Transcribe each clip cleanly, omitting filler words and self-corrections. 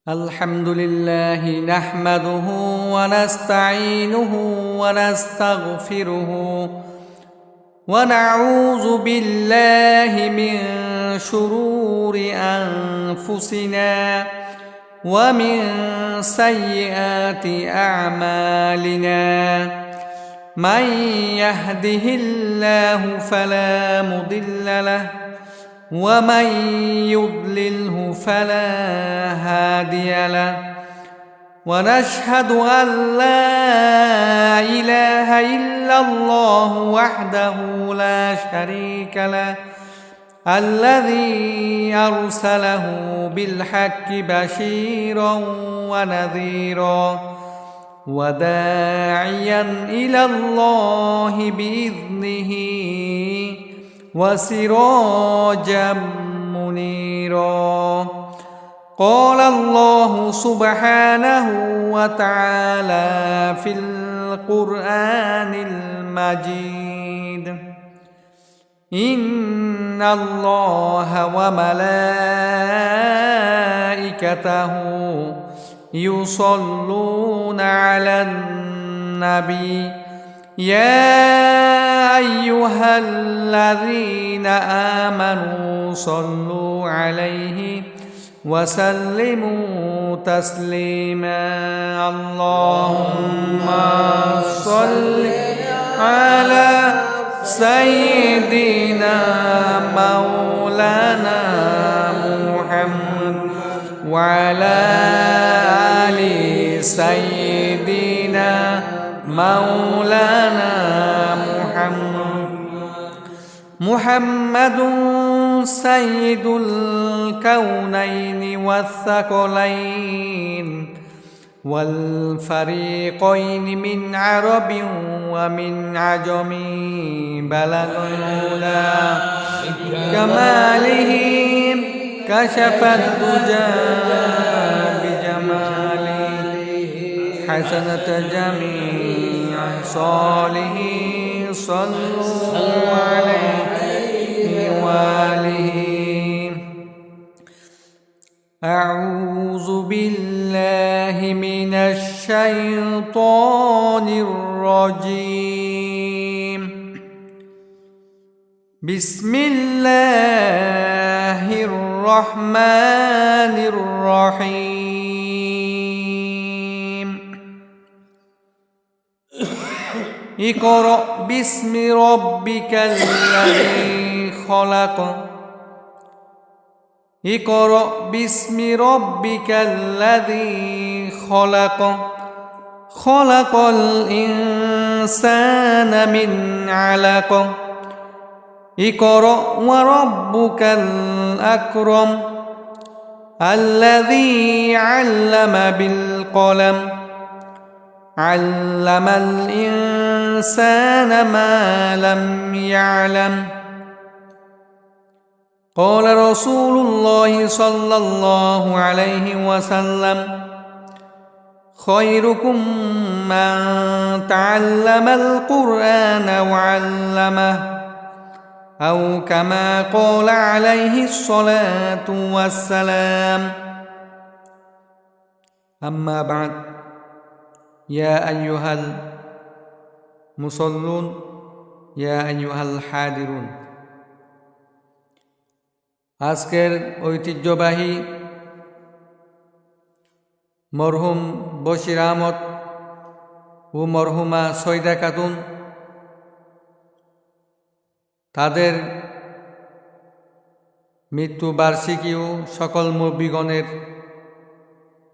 الحمد لله نحمده ونستعينه ونستغفره ونعوذ بالله من شرور أنفسنا ومن سيئات أعمالنا من يهده الله فلا مضل له ومن يضلله فلا هادي له ونشهد أن لا إله إلا الله وحده لا شريك له الذي أرسله بالحق بشيرا ونذيرا وداعيا إلى الله بإذنه وسراجا منيرا. قال الله سبحانه وتعالى في القرآن المجيد: إن الله وملائكته يصلون على النبي يا أيها الذين آمنوا صلوا عليه وسلموا تسليما. اللهم صل على سيدنا مولانا محمد وعلى آل سيدنا مولانا محمد سيد الكونين والثقلين والفريقين من عرب ومن عجم بلغ العلا كمالهم كشف الدجى بجماله حسنة جميع صالح صلوا عليه وآله. أعوذ بالله من الشيطان الرجيم. بسم الله الرحمن الرحيم. اقرأ باسم ربك الذي خلق. اقرأ باسم ربك الذي خلق. خلق الإنسان من علق. اقرأ وربك الأكرم الذي علم بالقلم علم الإنسان ما لم يعلم. قال رسول الله صلى الله عليه وسلم: خيركم من تعلم القرآن وعلمه، أو كما قال عليه الصلاة والسلام. أما بعد، يا أيها المصلون يا أيها الحاضرون। আজকের ঐতিহ্যবাহী মরহুম বশির আহমদ ও মরহুমা সৈদা খাতুন তাদের মৃত্যু বার্ষিকী ও সকল মুরব্বীগণের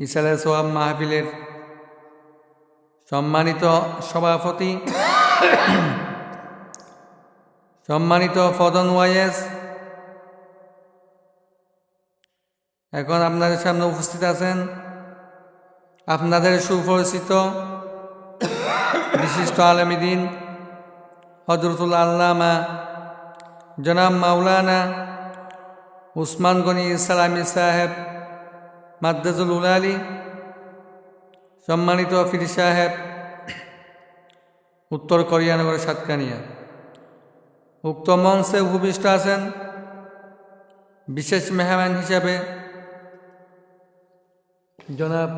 ইসালে সোয়াব মাহফিলের সম্মানিত সভাপতি, সম্মানিত ফদন ওয়াইএস, এখন আপনাদের সামনে উপস্থিত আছেন আপনাদের সুপরিচিত বিশিষ্ট আলেম দ্বীন হযরতুল আল্লামা জনাব মাওলানা উসমান গনি ইসলামী সাহেব মাদ্দাজুল উলালি, সম্মানিত পীর সাহেব উত্তর কোরিয়ানগর সাতকানিয়া। উক্ত মঞ্চে উপবিষ্ট আছেন বিশেষ মেহমান হিসাবে জনাব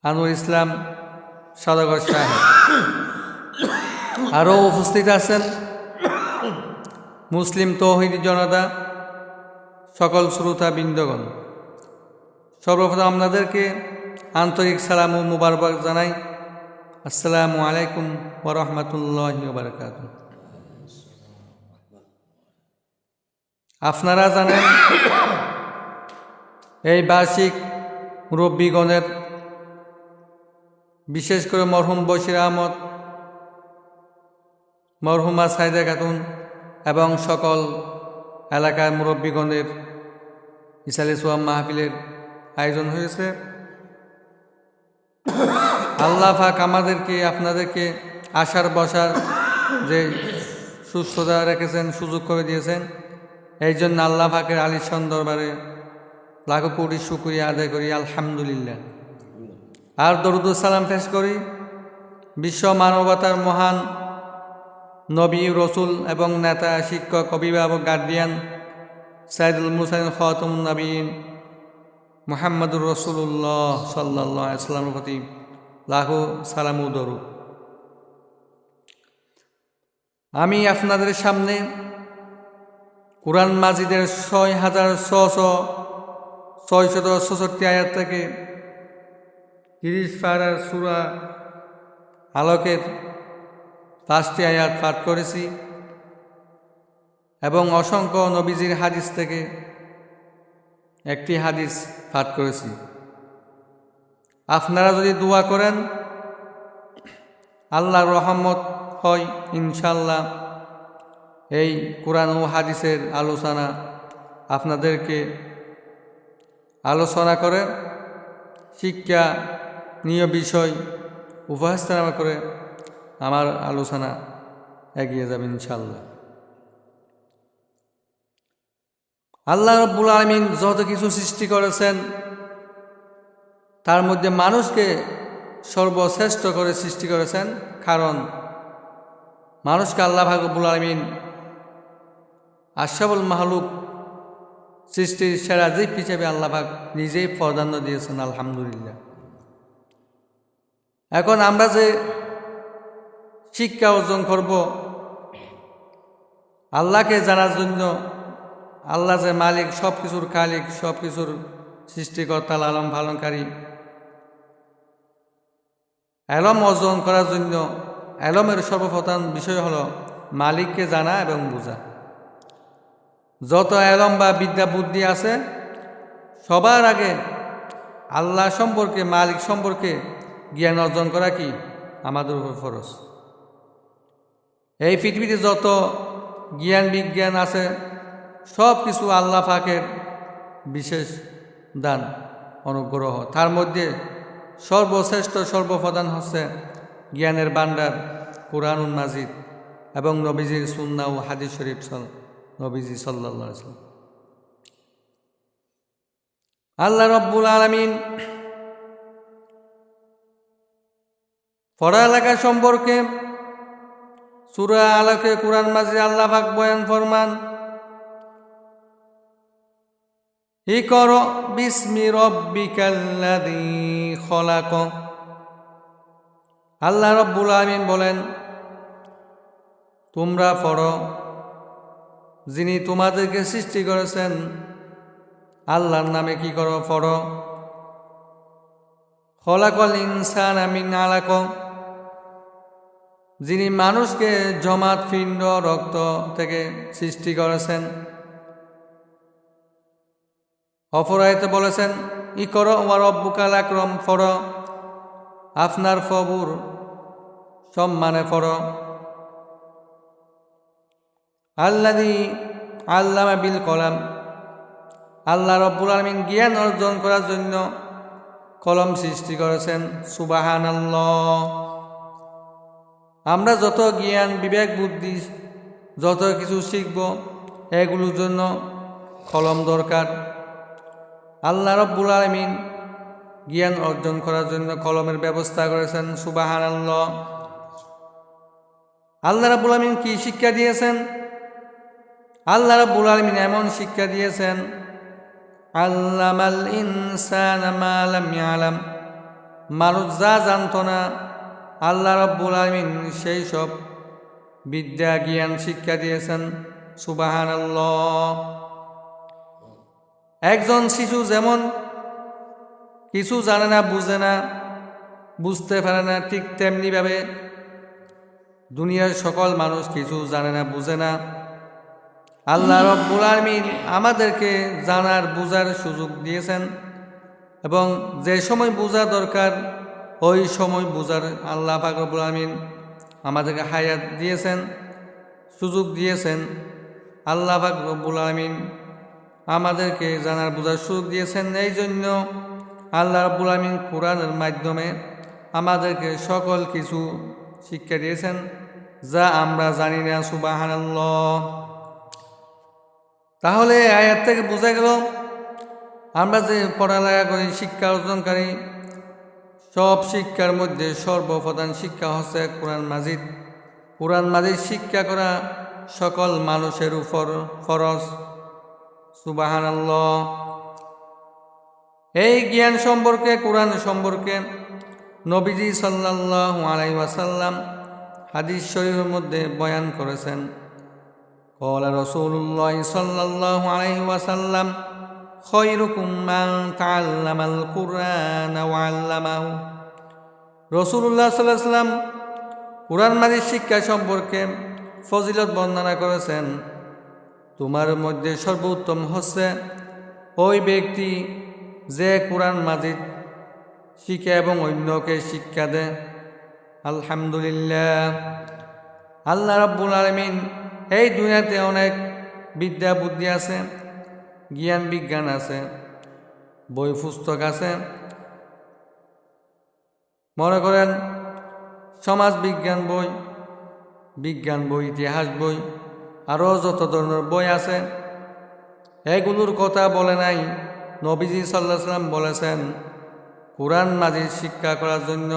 আনোয়ার ইসলাম সওদাগর সাহেব। আরও উপস্থিত আছেন মুসলিম তৌহিদি জনতা, সকল শ্রোতা বৃন্দগণ। সর্বপ্রথম আপনাদেরকে আন্তরিক সালাম ও মুবারক জানাই। আসসালামু আলাইকুম ওয়া রাহমাতুল্লাহি ওয়া বারাকাতুহু। আপনারা জানেন এই বার্ষিক মুরব্বীগণের, বিশেষ করে মরহুম বশির আহমদ, মরহুমা সাইদা খাতুন এবং সকল এলাকার মুরব্বীগণের ইসালে সোয়াম মাহফিলের আয়োজন হয়েছে। আল্লাহ পাক আমাদেরকে আপনাদেরকে আসার বসার যে সুস্থতা রেখেছেন, সুযোগ করে দিয়েছেন, এই জন্য আল্লাহ পাকের আলিশান দরবারে লাখো কোটি শুকরিয়া আদায় করি, আলহামদুলিল্লাহ। আর দরুদ সালাম পেশ করি বিশ্ব মানবতার মহান নবী, রসুল এবং নেতা, শিক্ষক, অভিভাবক, গার্ডিয়ান সাইদুল মুরসালিন খাতামুন নবীন মুহাম্মদুর রাসূলুল্লাহ সাল্লাল্লাহু আলাইহি ওয়াসাল্লামের প্রতি লাখো সালাম ও দরুদ। আমি আপনাদের সামনে কুরআন মাজিদের ৬৬৬৬ আয়াত থেকে ৩০ পারার সূরা আলোকের ৫টি আয়াত পাঠ করেছি এবং অসংখ্য নবীজির হাদিস থেকে একটি হাদিস পাঠ করেছি। আপনারা যদি দোয়া করেন আল্লাহর রহমত হয় ইনশাল্লাহ। এই কোরআন ও হাদিসের আলোচনা আপনাদেরকে আলোচনা করে শিক্ষা নিয়ে বিষয় উপস্থাপনা করে আমার আলোচনা এগিয়ে যাবে ইনশাল্লাহ। আল্লাহ রাব্বুল আলামিন যত কিছু সৃষ্টি করেছেন তার মধ্যে মানুষকে সর্বশ্রেষ্ঠ করে সৃষ্টি করেছেন, কারণ মানুষকে আল্লাহ রাব্বুল আলামিন আশরাফুল মাহলুক সৃষ্টির সেরা জীব হিসেবে আল্লাহ পাক নিজেই প্রাধান্য দিয়েছেন, আলহামদুলিল্লাহ। এখন আমরা যে শিক্ষা অর্জন করব আল্লাহকে জানার জন্য, আল্লাহ যে মালিক, সব কিছুর খালিক, সব কিছুর সৃষ্টিকর্তা, লালন পালনকারী, এলম অর্জন করার জন্য এলমের সর্বপ্রধান বিষয় হলো মালিককে জানা এবং বোঝা। যত এলম বা বিদ্যা বুদ্ধি আছে সবার আগে আল্লাহ সম্পর্কে, মালিক সম্পর্কে জ্ঞান অর্জন করা কি আমাদের উপর ফরজ। এই পৃথিবীতে যত জ্ঞান বিজ্ঞান আছে সব কিছু আল্লাহ পাকের বিশেষ দান, অনুগ্রহ। তার মধ্যে সর্বশ্রেষ্ঠ সর্বপ্রধান হচ্ছে জ্ঞানের ভান্ডার কুরআনুল মাজিদ এবং নবীজির সুন্নাহ ও হাদিস শরীফ নবীজি সাল্লাল্লাহু আলাইহি ওয়াসাল্লাম। আল্লাহ রাব্বুল আলামিন পড়ালেখা সম্পর্কে সূরা আলাকে কুরআন মাজিদ আল্লাহ পাক বয়ান ফরমান, ইকরা বিসমি রাব্বিকাল্লাযী খলাক। আল্লাহ রাব্বুল আলামিন বলেন, তোমরা পড়ো যিনি তোমাদেরকে সৃষ্টি করেছেন, আল্লাহর নামে কি করো, পড়ো। খলাকাল ইনসানা মিন আলাক, যিনি মানুষকে জমাট পিণ্ড রক্ত থেকে সৃষ্টি করেছেন। অপর আয়াতে বলেছেন, ইকরা ওয়া রাব্বুকাল আকরাম, পড়ো আপনার প্রভুর সম্মানে পড়ো। আল্লাযী আল্লামা বিল কলাম, আল্লাহ রাব্বুল আলামিন জ্ঞান অর্জন করার জন্য কলম সৃষ্টি করেছেন। সুবহানাল্লাহ। আমরা যত জ্ঞান বিবেক বুদ্ধি যত কিছু শিখব এগুলোর জন্য কলম দরকার। আল্লাহ রাব্বুল আলামিন জ্ঞান অর্জন করার জন্য কলমের ব্যবস্থা করেছেন। সুবহানাল্লাহ। আল্লাহ রাব্বুল আলামিন কি শিক্ষা দিয়েছেন? আল্লাহ রাব্বুল আলামিন এমন শিক্ষা দিয়েছেন আল্লামাল ইনসানা মা লাম ইয়ালাম, মানুষ যা জানত না আল্লাহ রাব্বুল আলামিন সেই সব বিদ্যা জ্ঞান শিক্ষা দিয়েছেন। সুবহানাল্লাহ। একজন শিশু যেমন কিছু জানে না, বুঝে না, বুঝতে পারে না, ঠিক তেমনিভাবে দুনিয়ার সকল মানুষ কিছু জানে না, বুঝে না। আল্লাহ রাব্বুল আলামিন আমাদেরকে জানার বুঝার সুযোগ দিয়েছেন এবং যে সময় বোঝা দরকার ওই সময় বুঝার আল্লাহ পাক রব্বুল আলামিন আমাদেরকে হায়াত দিয়েছেন, সুযোগ দিয়েছেন। আল্লাহ পাক রব্বুল আলামিন আমাদেরকে জানার বুঝার সুযোগ দিয়েছেন। এই জন্য আল্লাহ রাব্বুল আলামিন কোরআনের মাধ্যমে আমাদেরকে সকল কিছু শিক্ষা দিয়েছেন যা আমরা জানি না। সুবহানাল্লাহ। তাহলে আয়াত থেকে বোঝা গেল আমরা যে পড়ালেখা করি, শিক্ষা অর্জনকারী, সব শিক্ষার মধ্যে সর্বপ্রধান শিক্ষা হচ্ছে কোরআন মাজিদ। কোরআন মাজিদ শিক্ষা করা সকল মানুষের উপর ফরজ। সুবহানাল্লাহ। এই জ্ঞান সম্পর্কে, কোরআন সম্পর্কে নবীজি সাল্লাল্লাহু আলাইহি ওয়াসাল্লাম হাদিস শরীফের মধ্যে বয়ান করেছেন। ক্বালা রাসূলুল্লাহ সাল্লাল্লাহু আলাইহি ওয়াসাল্লাম খায়রুকুম মান তাআল্লামাল কুরআন ওয়া আল্লামাহু। রাসূলুল্লাহ সাল্লাল্লাহু আলাইহি ওয়াসাল্লাম কোরআন মাজিদ শিক্ষা সম্পর্কে ফজিলত বর্ণনা করেছেন। তোমার মধ্যে সর্বোত্তম হচ্ছে ওই ব্যক্তি যে কোরআন মাজিদ শিখে এবং অন্যকে শিক্ষা দেয়। আলহামদুলিল্লাহ। আল্লাহ রাব্বুল আলামিন এই দুনিয়াতে অনেক বিদ্যা বুদ্ধি আছে, জ্ঞান বিজ্ঞান আছে, বই পুস্তক আছে। মনে করেন সমাজ বিজ্ঞান বই, বিজ্ঞান বই, ইতিহাস বই, আরও যত ধরনের বই আছে। এগুলোর কথা বলে নাই। নবীজি সাল্লাল্লাহু আলাইহি ওয়াসাল্লাম বলেছেন কোরআন মাজিদ শিক্ষা করার জন্য।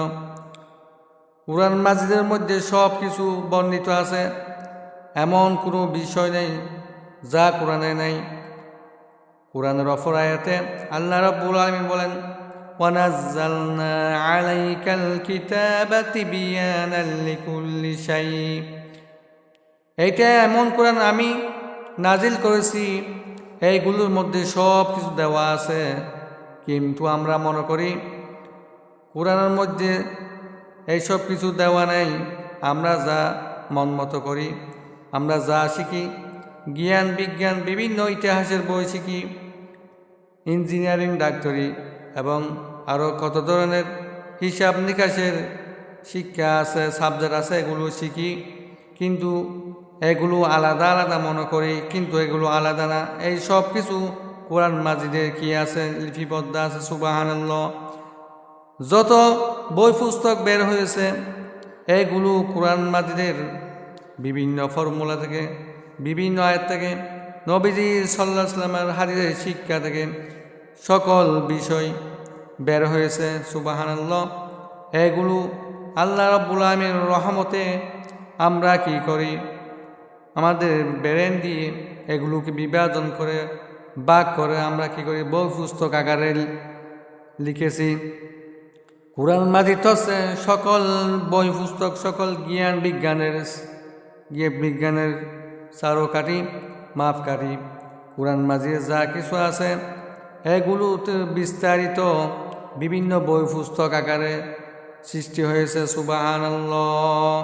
কোরআন মাজিদের মধ্যে সব কিছু বর্ণিত আছে, এমন কোনো বিষয় নেই যা কোরআনে নেই। কোরআনের অপর আয়াতে আল্লাহ রাব্বুল আলামিন বলেন ওয়ানাজ্জালনা আলাইকাল কিতাবা তিবিয়ানাল লিকুল্লি শাই। এইটা এমন কোরআন আমি নাজিল করেছি, এইগুলোর মধ্যে সব কিছু দেওয়া আছে। কিন্তু আমরা মনে করি কোরআনের মধ্যে এইসব কিছু দেওয়া নেই। আমরা যা মন মতো করি, আমরা যা শিখি, জ্ঞান বিজ্ঞান, বিভিন্ন ইতিহাসের বই শিখি, ইঞ্জিনিয়ারিং, ডাক্তারি এবং আরও কত ধরনের হিসাব নিকাশের শিক্ষা আছে, সাবজেক্ট আছে, এগুলো শিখি। কিন্তু এগুলো আলাদা আলাদা মনে করি, কিন্তু এগুলো আলাদা না। এই সব কিছু কোরআন মাজিদে কি আছে, লিপিবদ্ধ আছে। সুবহানাল্লাহ। যত বই পুস্তক বের হয়েছে এগুলো কোরআন মাজিদের বিভিন্ন ফর্মুলা থেকে, বিভিন্ন আয়াত থেকে, নবীজি সাল্লাল্লাহু আলাইহি ওয়াসাল্লামের হাদিসের শিক্ষা থেকে সকল বিষয় বের হয়েছে। সুবহানাল্লাহ। এগুলো আল্লাহ রাব্বুল আলামিনের রহমতে আমরা কি করি, আমাদের ব্রেন দিয়ে এগুলোকে বিভাজন করে, ভাগ করে আমরা কি করি, বই পুস্তক আকারে লিখেছি। কোরআন মাজিদ হচ্ছে সকল বই পুস্তক, সকল জ্ঞান বিজ্ঞানের চারকাঠি, মাপকাঠি। কোরআন মাজিদে যা কিছু আছে এগুলোতে বিস্তারিত বিভিন্ন বই পুস্তক আকারে সৃষ্টি হয়েছে। সুবহানাল্লাহ।